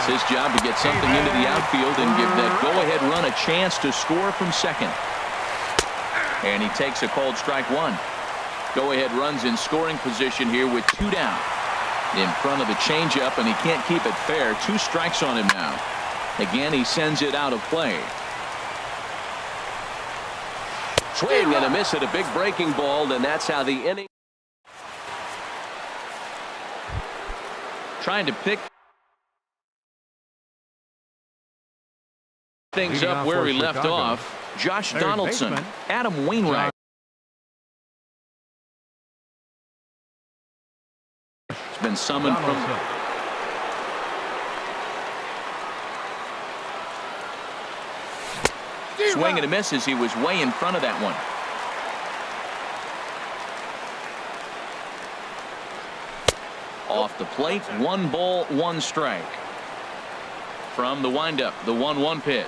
It's his job to get something into the outfield and give that go-ahead run a chance to score from second. And he takes a called strike one. Go-ahead runs in scoring position here with 2 down. In front of the changeup, and he can't keep it fair. 2 strikes on him now. Again, he sends it out of play. Swing and a miss at a big breaking ball, and that's how the inning. Trying to pick things up where he left off. Josh Donaldson, Adam Wainwright. It's been summoned from. Swing and a miss as he was way in front of that one. Off the plate, 1 ball, 1 strike. From the windup, the 1-1 pitch.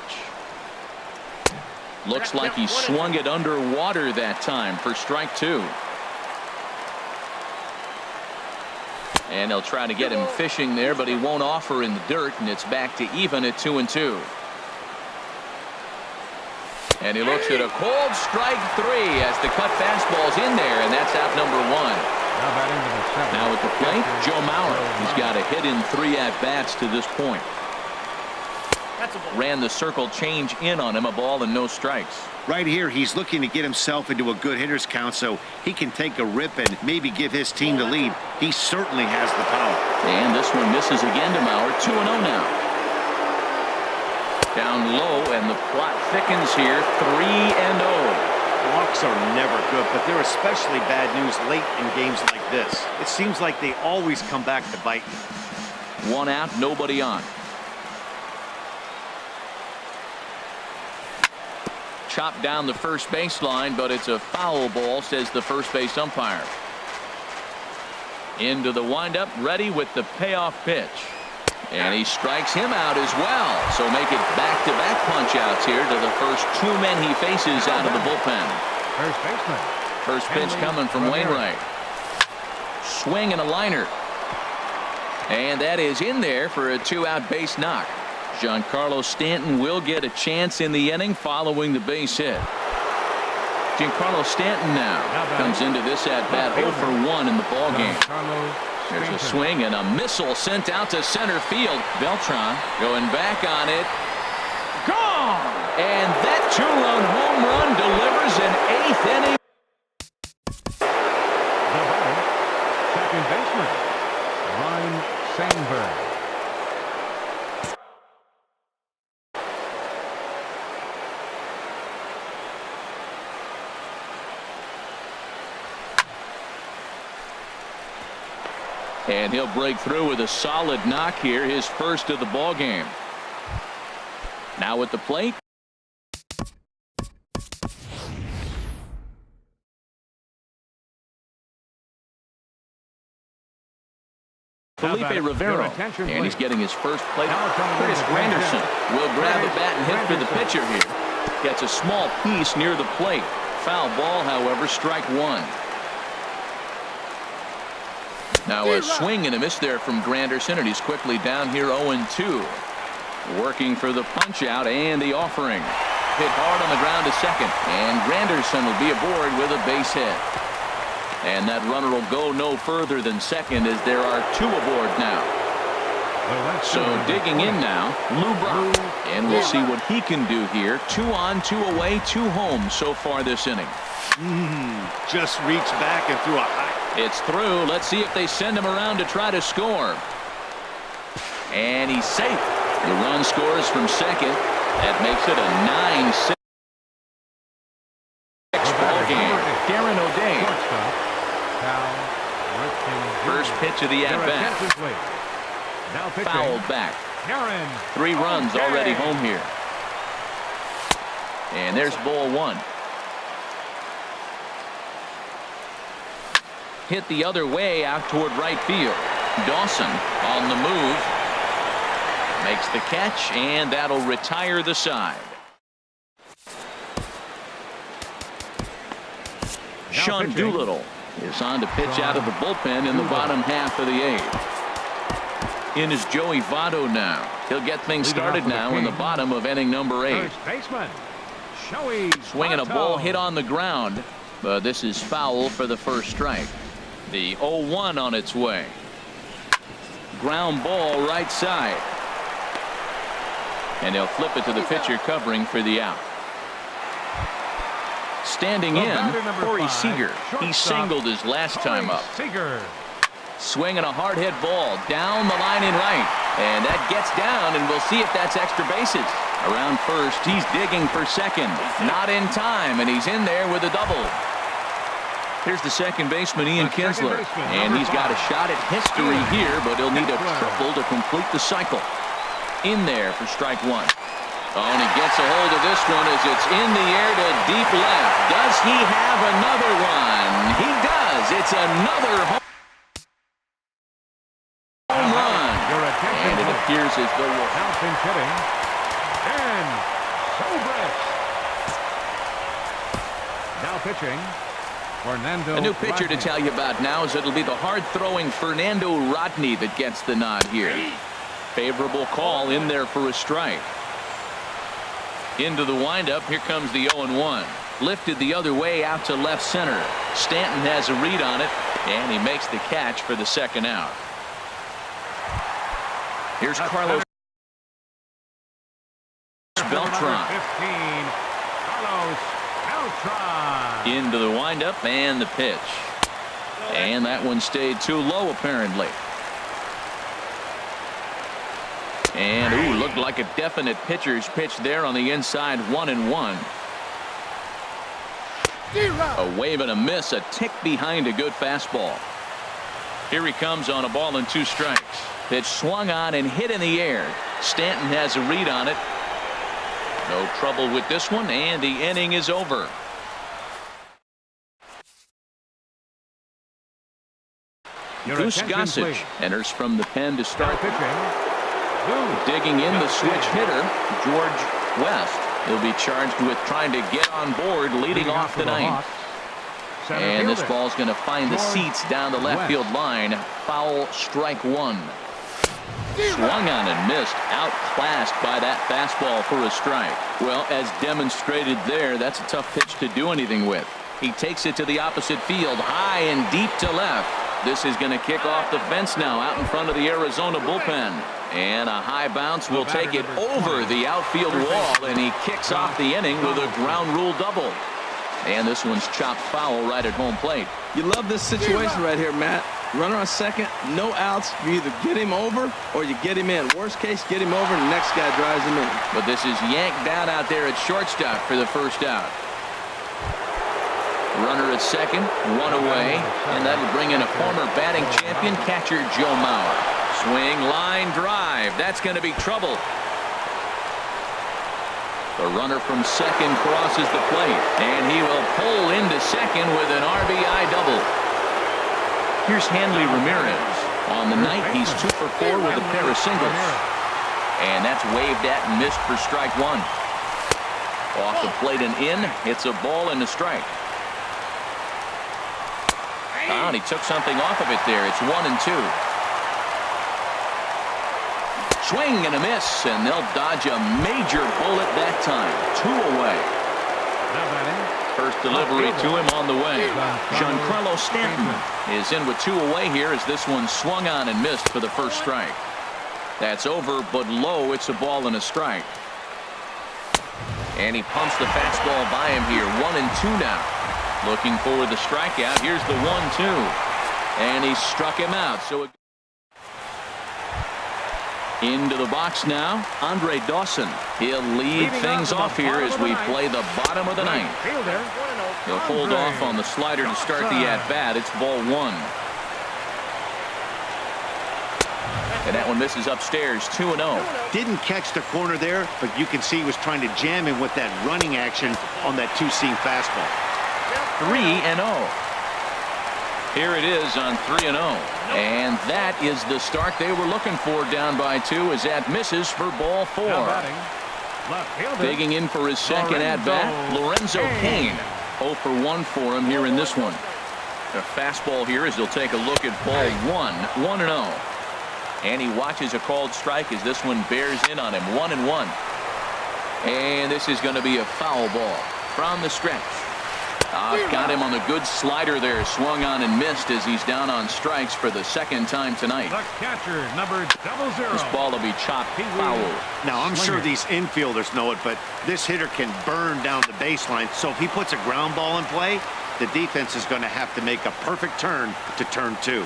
Looks like he swung it underwater that time for strike 2. And they'll try to get him fishing there, but he won't offer in the dirt, and it's back to even at 2-2. And he looks at a cold strike 3 as the cut fastball's in there, and that's out number 1. Now at the plate, Joe Mauer. He's got a hit in 3 at-bats to this point. Ran the circle change in on him, a ball and no strikes. Right here, he's looking to get himself into a good hitter's count so he can take a rip and maybe give his team the lead. He certainly has the power. And this one misses again to Mauer. 2-0 now. Down low, and the plot thickens here. 3-0. Walks are never good, but they're especially bad news late in games like this. It seems like they always come back to bite you. 1 out, nobody on. Chopped down the first baseline, but it's a foul ball, says the first base umpire. Into the windup, ready with the payoff pitch. And he strikes him out as well. So make it back-to-back punch-outs here to the first 2 men he faces out of the bullpen. First baseman. First pitch coming from Wainwright. Swing and a liner. And that is in there for a 2-out base knock. Giancarlo Stanton will get a chance in the inning following the base hit. Giancarlo Stanton now comes into this at-bat 0 for 1 in the ballgame. There's a swing and a missile sent out to center field. Beltran going back on it. Gone! And that 2-run home run delivers an 8th inning. The batter, second baseman, Ryan Sandberg. And he'll break through with a solid knock here, his first of the ball game. Now at the plate. Felipe Rivera, and he's getting his first plate. Chris Granderson will grab a bat and hit for the pitcher here. Gets a small piece near the plate. Foul ball, however, strike 1. Now a swing and a miss there from Granderson, and he's quickly down here 0-2. Working for the punch out and the offering. Hit hard on the ground to second, and Granderson will be aboard with a base hit. And that runner will go no further than second as there are 2 aboard now. So digging in now, Lou Brock, and we'll see what he can do here. 2 on, 2 away, 2 home so far this inning. Just reached back and threw a high. It's through. Let's see if they send him around to try to score. And he's safe. The run scores from second. That makes it a 9-6 ball game. Darren O'Day. First pitch of the at-bat. Fouled back. 3 runs already home here. And there's ball 1. Hit the other way out toward right field. Dawson on the move. Makes the catch, and that'll retire the side. Sean Doolittle is on to pitch out of the bullpen in the bottom half of the 8th. In is Joey Votto now. He'll get things started now in the bottom of inning number 8. First baseman, Joey Swinging a Votto. ball hit on the ground, but this is foul for the first strike. The 0-1 on its way. Ground ball right side. And they'll flip it to the pitcher covering for the out. Standing in, Corey Seager. He singled his last time up. Seager. Swinging a hard hit ball down the line in right. And that gets down, and we'll see if that's extra bases. Around first, he's digging for second. Not in time, and he's in there with a double. Here's the second baseman, Ian Kinsler. And he's got a shot at history here, but he'll need a triple to complete the cycle. In there for strike 1. Oh, and he gets a hold of this one as it's in the air to deep left. Does he have another one? He does. It's another home run. And it appears as though we'll Now pinch hitting. And Sobris. Now pitching. Fernando a new pitcher to Rodney. tell you about now is it'll be the hard-throwing Fernando Rodney that gets the nod here. Favorable call in there for a strike. Into the windup. Here comes the 0-1. Lifted the other way out to left center. Stanton has a read on it, and he makes the catch for the second out. Here's Carlos Beltran. 15. Carlos Beltran. Into the windup and the pitch. And that one stayed too low apparently. And ooh, looked like a definite pitcher's pitch there on the inside. 1-1. A wave and a miss, a tick behind a good fastball. Here he comes on a ball and 2 strikes. Pitch swung on and hit in the air. Stanton has a read on it. No trouble with this one, and the inning is over. Goose Gossage enters from the pen to start. Digging in the switch hitter, George West. He'll be charged with trying to get on board leading off the ninth. And this ball's going to find the seats down the left field line. Foul, strike 1. Swung on and missed. Outclassed by that fastball for a strike. Well, as demonstrated there, that's a tough pitch to do anything with. He takes it to the opposite field, high and deep to left. This is going to kick off the fence now out in front of the Arizona bullpen. And a high bounce will take it over the outfield wall, and he kicks off the inning with a ground rule double. And this one's chopped foul right at home plate. You love this situation right here, Matt. Runner on second, no outs. You either get him over or you get him in. Worst case, get him over and the next guy drives him in. But this is yanked down out there at shortstop for the first out. Runner at second, 1 away, and that'll bring in a former batting champion catcher Joe Mauer. Swing, line drive. That's going to be trouble. The runner from second crosses the plate, and he will pull into second with an RBI double. Here's Hanley Ramirez. On the night, he's 2 for 4 with a pair of singles. And that's waved at and missed for strike 1. Off the plate and in. It's a ball and a strike. Oh, and he took something off of it there. It's 1-2. Swing and a miss, and they'll dodge a major bullet that time. 2 away. First delivery to him on the way. Giancarlo Stanton is in with 2 away here as this one swung on and missed for the first strike. That's over, but low. It's a ball and a strike. And he pumps the fastball by him here. 1-2 now. Looking for the strikeout. Here's the 1-2. And he struck him out. So into the box now, Andre Dawson. He'll lead things off here as we play the bottom of the ninth. He'll hold off on the slider to start the at-bat. It's ball 1. And that one misses upstairs, 2-0. Didn't catch the corner there, but you can see he was trying to jam him with that running action on that 2-seam fastball. 3-0. Here it is on 3-0. And that is the start they were looking for down by 2 as that misses for ball 4. Digging in for his second at-bat, Lorenzo Cain. 0 for 1 for him here in this one. A fastball here as they'll take a look at ball 1. 1-0. And he watches a called strike as this one bears in on him. 1-1. And this is going to be a foul ball from the stretch. Got him on the good slider there. Swung on and missed as he's down on strikes for the second time tonight. The catcher, number 00. This ball will be chopped foul. Now, I'm sure these infielders know it, but this hitter can burn down the baseline. So if he puts a ground ball in play, the defense is going to have to make a perfect turn to turn 2.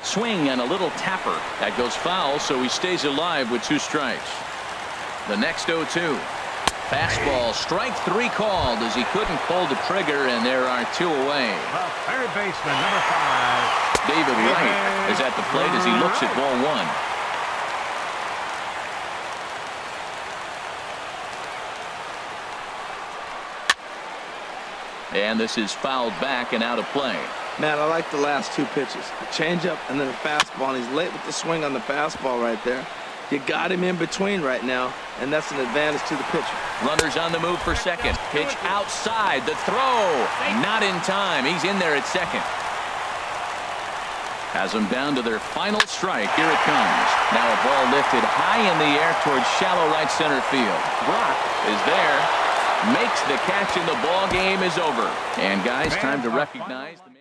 Swing and a little tapper. That goes foul, so he stays alive with 2 strikes. The next 0-2. Fastball, strike 3 called as he couldn't pull the trigger, and there are 2 away. The third baseman, number 5. David Wright is at the plate as he looks at ball 1. And this is fouled back and out of play. Man, I like the last 2 pitches. A changeup and then a fastball. And he's late with the swing on the fastball right there. You got him in between right now, and that's an advantage to the pitcher. Runners on the move for second. Pitch outside. The throw. Not in time. He's in there at second. Has them down to their final strike. Here it comes. Now a ball lifted high in the air towards shallow right center field. Brock is there. Makes the catch, and the ball game is over. And guys, time to recognize the